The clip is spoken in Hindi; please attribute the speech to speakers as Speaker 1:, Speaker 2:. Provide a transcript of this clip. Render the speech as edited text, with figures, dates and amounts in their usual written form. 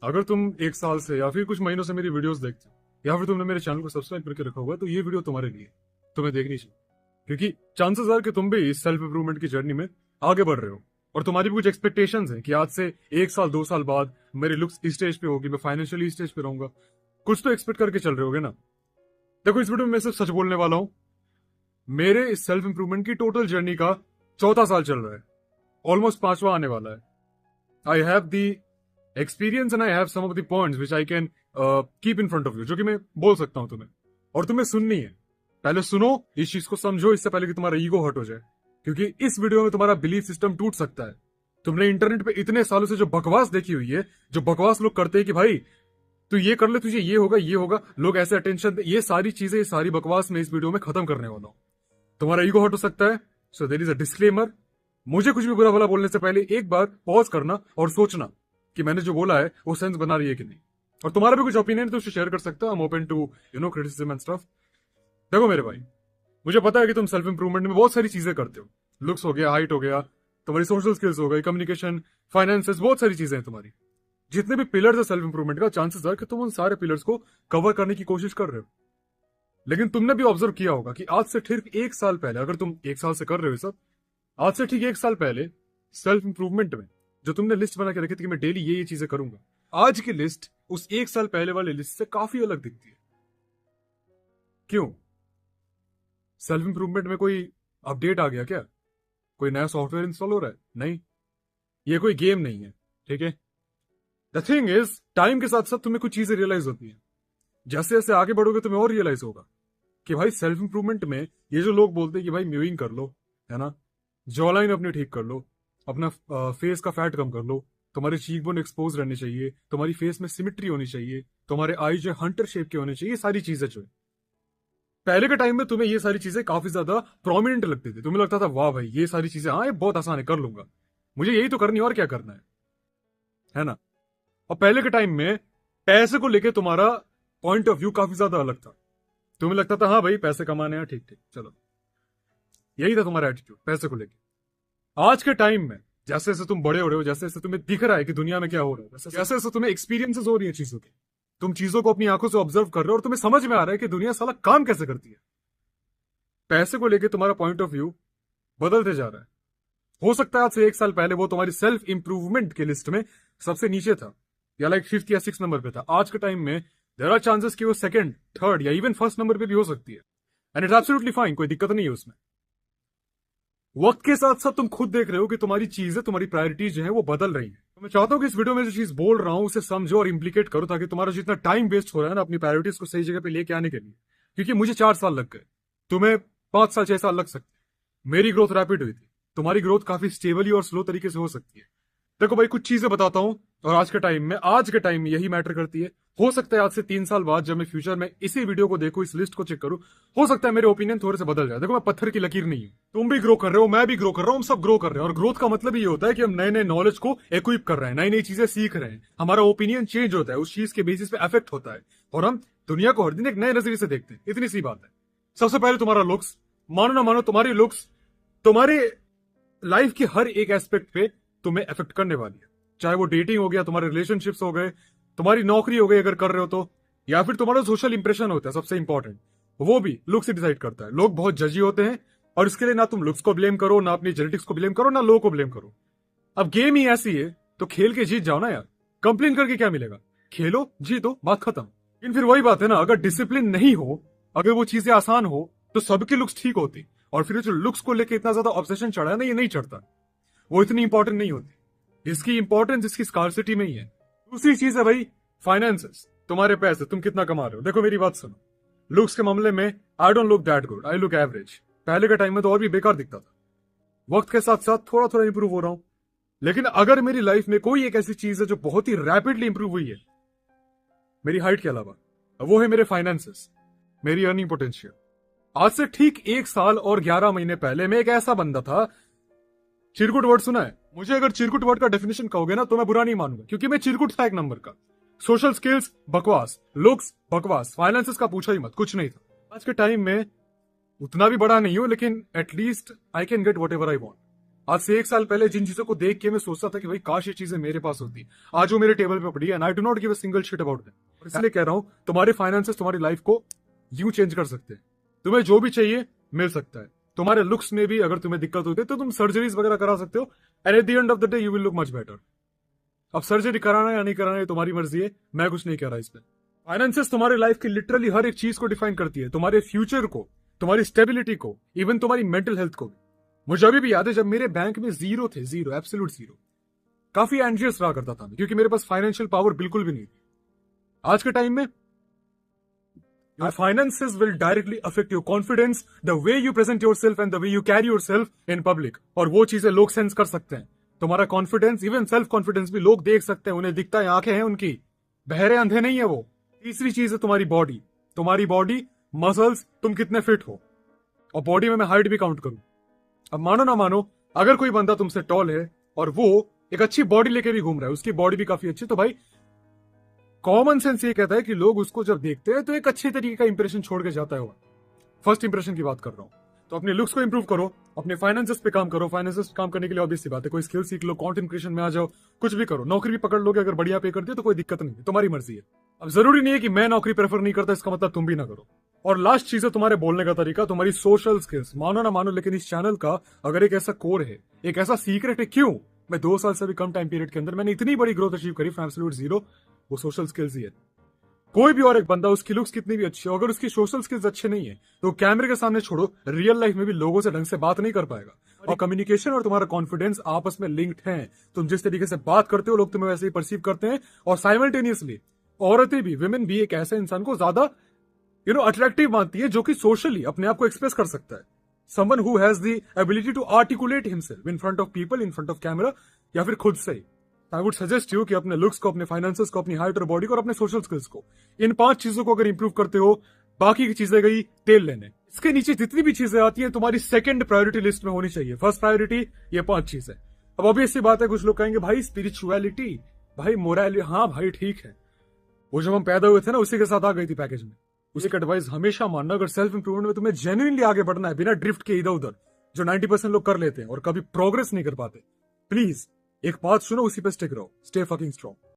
Speaker 1: अगर तुम एक साल से या फिर कुछ महीनों से मेरी वीडियोस देखते हो या फिर तुमने मेरे चैनल को सब्सक्राइब करके रखा हुआ है, तो ये वीडियो तुम्हारे लिए तुम्हें देखनी चाहिए। क्योंकि चांसेस आर कि तुम भी इस सेल्फ इंप्रूवमेंट की जर्नी में आगे बढ़ रहे हो और तुम्हारी भी कुछ एक्सपेक्टेशंस है कि आज से एक साल 2 साल बाद मेरे लुक्स इस स्टेज पे होगी, मैं फाइनेंशियली इस स्टेज पे रहूंगा। कुछ तो एक्सपेक्ट करके चल रहे होगे ना। देखो, इस वीडियो में मैं सिर्फ सच बोलने वाला हूं। मेरे इस सेल्फ इंप्रूवमेंट की टोटल जर्नी का चौथा साल चल रहा है, ऑलमोस्ट पांचवा आने वाला है। I have the experience and I have some of the points which I can keep in front of you, जो कि मैं बोल सकता हूं तुम्हें, और तुम्हें सुननी है। पहले सुनो, इस चीज को समझो इससे पहले कि तुम्हारा ईगो हर्ट हो जाए, क्योंकि इस वीडियो में तुम्हारा बिलीफ सिस्टम टूट सकता है। तुमने इंटरनेट पे इतने सालों से जो बकवास देखी हुई है, जो बकवास लोग करते हैं कि भाई तू ये कर ले, तुझे ये होगा, लोग ऐसे अटेंशन, ये सारी चीजें, ये सारी बकवास मैं इस वीडियो में खत्म करने वाला हूं। तुम्हारा ईगो हर्ट हो सकता है, so there is a disclaimer. मुझे कुछ भी बुरा भला बोलने से पहले एक बार पॉज करना और सोचना कि मैंने जो बोला है वो सेंस बना रही है कि नहीं। और तुम्हारा भी कुछ ओपिनियन तो उसे शेयर कर सकते हो। I am open to criticism and stuff. देखो मेरे भाई, मुझे पता है कि तुम सेल्फ इंप्रूवमेंट में बहुत सारी चीजें करते हो। लुक्स हो गया, हाइट हो गया, तुम्हारी सोशल स्किल्स हो गई, कम्युनिकेशन, फाइनेंसेस, बहुत सारी चीजें हैं तुम्हारी। जितने भी पिलर्स है सेल्फ इंप्रूवमेंट का, चांसेस है कि तुम उन सारे पिलर्स को कवर करने की कोशिश कर रहे हो। लेकिन तुमने भी ऑब्जर्व किया होगा कि आज से ठीक एक साल पहले, अगर तुम एक साल से कर रहे हो सब, आज से ठीक एक साल पहले सेल्फ इंप्रूवमेंट में जो तुमने लिस्ट बना के रखी थी कि मैं डेली ये चीजें करूंगा, आज की लिस्ट उस एक साल पहले वाली लिस्ट से काफी अलग दिखती है। क्यों? सेल्फ इंप्रूवमेंट में कोई अपडेट आ गया क्या? कोई नया सॉफ्टवेयर इंस्टॉल हो रहा है? नहीं, ये कोई गेम नहीं है, ठीक है। द थिंग इज, टाइम के साथ साथ तुम्हें कुछ चीजें रियलाइज होती है। जैसे जैसे आगे बढ़ोगे तुम्हें और रियलाइज होगा कि भाई सेल्फ इंप्रूवमेंट में ये जो लोग बोलते हैं कि भाई म्यूइंग कर लो, है ना, जॉ लाइन अपनी ठीक कर लो, अपना फेस का फैट कम कर लो, तुम्हारे चीक बोन एक्सपोज रहने चाहिए, तुम्हारी फेस में सिमिट्री होनी चाहिए, तुम्हारे आई जो हंटर शेप के होने चाहिए, ये सारी चीजें जो है पहले के टाइम में तुम्हें ये सारी चीजें काफी ज्यादा प्रोमिनेंट लगती थी। तुम्हें लगता था वाह भाई ये सारी चीजें, हाँ ये बहुत आसान है, कर लूंगा, मुझे यही तो करनी है, और क्या करना है ना। और पहले के टाइम में पैसे को लेके तुम्हारा पॉइंट ऑफ व्यू काफी ज्यादा अलग था। तुम्हें लगता था हाँ भाई पैसे कमाने हैं, ठीक ठीक चलो, यही था तुम्हारा एटीट्यूड पैसे को लेके। आज के टाइम में जैसे जैसे तुम बड़े हो रहे हो, जैसे जैसे तुम्हें दिख रहा है कि दुनिया में क्या हो रहा है, जैसे जैसे तुम्हें एक्सपीरियंसेस हो रही है चीजों की, तुम चीजों को अपनी आंखों से ऑब्जर्व कर रहे हो और तुम्हें समझ में आ रहा है कि दुनिया साला काम कैसे करती है। पैसे को लेके तुम्हारा पॉइंट ऑफ व्यू बदलते जा रहा है। हो सकता है आज से एक साल पहले वो तुम्हारी सेल्फ इंप्रूवमेंट की लिस्ट में सबसे नीचे था, या लाइक 5th या 6th नंबर पे था। आज के टाइम में देयर आर चांसेस कि वो सेकंड, थर्ड या इवन फर्स्ट नंबर पे भी हो सकती है, एंड इट्स एब्सोल्युटली फाइन, कोई दिक्कत नहीं है उसमें। वक्त के साथ साथ तुम खुद देख रहे हो कि तुम्हारी चीजें, तुम्हारी प्रायोरिटीज जो है वो बदल रही है। तो मैं चाहता हूं कि इस वीडियो में जो चीज बोल रहा हूं उसे समझो और इंप्लीकेट करो, ताकि तुम्हारा जितना टाइम वेस्ट हो रहा है ना अपनी प्रायोरिटीज को सही जगह पे लेके आने के लिए, क्योंकि मुझे 4 साल लग गए, तुम्हें 5 साल 6 साल लग सकते। मेरी ग्रोथ रैपिड हुई थी, तुम्हारी ग्रोथ काफी स्टेबली और स्लो तरीके से हो सकती है। देखो भाई, कुछ चीजें बताता हूं, और आज के टाइम में यही मैटर करती है। हो सकता है आज से 3 साल बाद जब मैं फ्यूचर में इसी वीडियो को देखूं, इस लिस्ट को चेक करूं, हो सकता है मेरे ओपिनियन थोड़े से बदल जाए। देखो, मैं पत्थर की लकीर नहीं हूं। तुम भी ग्रो कर रहे हो, मैं भी ग्रो कर रहा हूं, हम सब ग्रो कर रहे हैं। और ग्रोथ का मतलब ये होता है कि हम नए नए नॉलेज को इक्विप कर रहे हैं, नई नई चीजें सीख रहे हैं, हमारा ओपिनियन चेंज होता है, उस चीज के बेसिस पे अफेक्ट होता है, और हम दुनिया को हर दिन एक नए नजरिए से देखते हैं। इतनी सी बात है। सबसे पहले तुम्हारा लुक्स, मानो ना मानो तुम्हारी लुक्स तुम्हारे लाइफ के हर एक एस्पेक्ट पे तुम्हें अफेक्ट करने वाली है। चाहे वो डेटिंग हो गया, तुम्हारे रिलेशनशिप्स हो गए, तुम्हारी नौकरी हो गई अगर कर रहे हो तो, या फिर तुम्हारा सोशल इंप्रेशन होता है सबसे इंपॉर्टेंट, वो भी लुक से डिसाइड करता है। लोग बहुत जजी होते हैं, और इसके लिए ना तुम लुक्स को ब्लेम करो, ना अपनी जेनेटिक्स को ब्लेम करो, ना लोगों को ब्लेम करो। अब गेम ही ऐसी है तो खेल के जीत जाओ ना यार। कंप्लेन करके क्या मिलेगा? खेलो, जीतो, बात खत्म। लेकिन फिर वही बात है ना, अगर डिसिप्लिन नहीं हो, अगर वो चीजें आसान हो, तो सबकी लुक्स ठीक होती। और फिर जो लुक्स को लेकर इतना ज्यादा ऑब्सेशन चढ़ा है ना, ये नहीं चढ़ता, वो इतनी इंपॉर्टेंट नहीं होती। इसकी इंपॉर्टेंस इसकी स्कार्सिटी में ही है। दूसरी चीज है भाई फाइनेंसेस, तुम्हारे पैसे, तुम कितना कमा रहे हो। देखो मेरी बात सुनो, लुक्स के मामले में I don't look that good, I look average. पहले के टाइम में तो और भी बेकार दिखता था, वक्त के साथ साथ थोड़ा थोड़ा इंप्रूव हो रहा हूं। लेकिन अगर मेरी लाइफ में कोई एक ऐसी चीज है जो बहुत ही रैपिडली इंप्रूव हुई है मेरी हाइट के अलावा, वो है मेरे फाइनेंसेस, मेरी अर्निंग पोटेंशियल। आज से ठीक 1 साल और 11 महीने पहले मैं एक ऐसा बंदा था, चिरकुट वर्ड सुना है? मुझे अगर चिरकुट वर्ड का डेफिनेशन कहोगे ना तो मैं बुरा नहीं मानूंगा, क्योंकि मैं चिरकुट था एक नंबर का। सोशल स्किल्स बकवास, लुक्स बकवास, फाइनेंसेस का पूछा ही मत, कुछ नहीं था। आज के टाइम में उतना भी बड़ा नहीं हूं, लेकिन at least I can get what ever I want. आज से 1 साल पहले जिन चीजों को देख के मैं सोचता था कि भाई काश ये चीजें मेरे पास होती, आज वो मेरे टेबल पे पड़ी है and I do not give a single shit about that. इसलिए कह रहा हूं तुम्हारे फाइनेंसेस तुम्हारी लाइफ को यूं चेंज कर सकते हैं। तुम्हें जो भी चाहिए मिल सकता है। तुम्हारे लुक्स में भी अगर तुम्हें दिक्कत होती है तो तुम सर्जरीज वगैरह करा सकते हो and at the end of the day you will look much better. अब सर्जरी कराना या नहीं कराना है तुम्हारी मर्जी है, मैं कुछ नहीं कह रहा इसमें। फाइनेंसेस तुम्हारी लाइफ की लिटरली हर एक चीज को डिफाइन करती है, तुम्हारे फ्यूचर को, तुम्हारी स्टेबिलिटी को, इवन तुम्हारी मेंटल हेल्थ को भी। मुझे अभी भी याद है जब मेरे बैंक में जीरो थे, जीरो, एब्सोल्यूट जीरो, काफी एंशियस रहा करता था मैं, क्योंकि मेरे पास फाइनेंशियल पावर बिल्कुल भी नहीं थी। आज के टाइम में your finances will directly affect your confidence, the way you present yourself and the way you carry yourself in public। और वो चीजें लोग सेंस कर सकते हैं। तुम्हारा कॉन्फिडेंस, इवन सेल्फ कॉन्फिडेंस भी लोग देख सकते हैं, उन्हें दिखता है, आंखें हैं उनकी, बहरे अंधे नहीं है वो। तीसरी चीज है तुम्हारी बॉडी, तुम्हारी बॉडी, मसल्स, तुम कितने फिट हो। और बॉडी में मैं हाइट भी काउंट करूं। अब मानो ना मानो, अगर कोई बंदा तुमसे टॉल है और वो एक अच्छी बॉडी लेके भी घूम रहा है, उसकी बॉडी भी काफी अच्छी, तो भाई कॉमन सेंस ये कहता है कि लोग उसको जब देखते हैं तो एक अच्छे तरीके का इंप्रेशन छोड़ के जाता है वो। फर्स्ट इंप्रेशन की बात कर रहा हूं। तो अपने लुक्स को इंप्रूव करो, अपने फाइनेंसेस पे काम करो। फाइनेंसेस पे काम करने के लिए ऑब्वियस सी बात है, कोई स्किल सीख लो, कंटेंट क्रिएशन में आ जाओ, कुछ भी करो। नौकरी भी पकड़ लोगे अगर बढ़िया पे करती है तो कोई दिक्कत नहीं है, तुम्हारी मर्जी है। अब जरूरी नहीं है कि मैं नौकरी प्रेफर नहीं करता इसका मतलब तुम भी ना करो। और लास्ट चीज है तुम्हारे बोलने का तरीका, तुम्हारी सोशल स्किल्स। मानो ना मानो, लेकिन इस चैनल का अगर एक ऐसा कोर है, एक ऐसा सीक्रेट है, क्यों मैं 2 साल से भी कम टाइम पीरियड के अंदर मैंने इतनी बड़ी ग्रोथ अचीव करी फ्रॉम एब्सोल्यूट जीरो, वो सोशल स्किल्स ही है। कोई भी और एक बंदा, उसकी लुक्स कितनी भी अच्छी हो, अगर उसकी सोशल स्किल्स अच्छे नहीं है तो कैमरे के सामने छोड़ो, रियल लाइफ में भी लोगों से ढंग से बात नहीं कर पाएगा। और कम्युनिकेशन और तुम्हारा कॉन्फिडेंस आपस में लिंक्ड हैं। तुम जिस तरीके से बात करते हो लोग तुम्हें वैसे ही परसीव करते हैं। और साइमल्टेनियसली औरतें भी, विमेन भी एक ऐसे इंसान को ज्यादा अट्रैक्टिव मानती है जो कि सोशली अपने आप को एक्सप्रेस कर सकता है। Someone who has the ability to articulate himself in front of people, in front of camera, या फिर खुद से। आई वुड सजेस्ट यू कि अपने लुक्स को, अपने फाइनेंसेस को, अपनी हाइट और बॉडी को और अपने सोशल स्किल्स को, इन 5 चीजों को अगर इंप्रूव करते हो, बाकी की चीजें गई तेल लेने। इसके नीचे जितनी भी चीजें आती हैं तुम्हारी सेकंड प्रायोरिटी लिस्ट में होनी चाहिए। फर्स्ट प्रायोरिटी ये 5 चीजें। अब ऑब्वियस सी बात है, कुछ लोग कहेंगे भाई स्पिरिचुअलिटी, भाई मोरालिटी, हाँ भाई ठीक है, वो जब हम पैदा हुए थे ना उसी के साथ आ गई थी पैकेज में। उसी का एडवाइस हमेशा मानना, अगर सेल्फ इंप्रूवमेंट में तुम्हें जेन्युइनली आगे बढ़ना है, बिना ड्रिफ्ट के इधर उधर, जो 90% लोग कर लेते हैं और कभी प्रोग्रेस नहीं कर पाते, प्लीज एक बात सुनो, उसी पे स्टिक रहो। Stay fucking strong.